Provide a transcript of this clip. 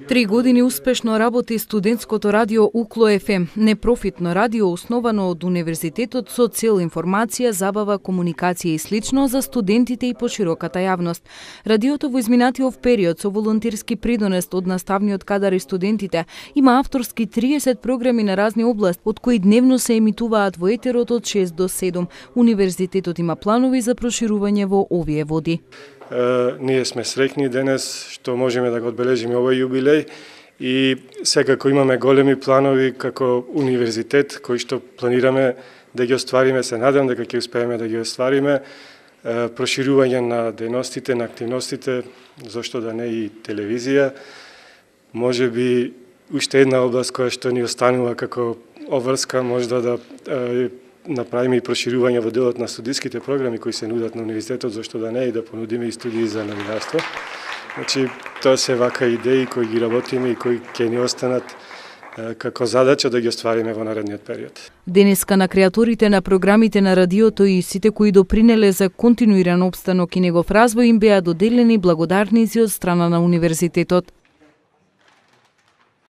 3 години успешно работи студентското радио Укло ФМ, непрофитно радио основано од универзитетот со цел информација, забава, комуникација и слично за студентите и пошироката јавност. Радиото во изминатиот период со волонтерски придонес од наставниот кадар и студентите има авторски 30 програми на разни области, од кои дневно се емитуваат во етерот од 6 до 7. Универзитетот има планови за проширување во овие води. Ние сме среќни денес што можеме да го одбележиме овој јубилеј и секако имаме големи планови како универзитет кои што планираме да ги оствариме, се надам дека ќе успееме да ги оствариме, проширување на дејностите, на активностите, зошто да не и телевизија, можеби уште една област која што ни останува како обврска, можда да направиме и проширување во делот на студиските програми кои се нудат на универзитетот, зашто да не и да понудиме и студии за новинарство. Значи, тоа се вака идеи кои ги работиме и кои ќе ни останат како задача да ги оствариме во наредниот период. Денеска на креаторите на програмите на радиото и сите кои допринеле за континуиран опстанок и негов развој им беа доделени благодарници од страна на универзитетот.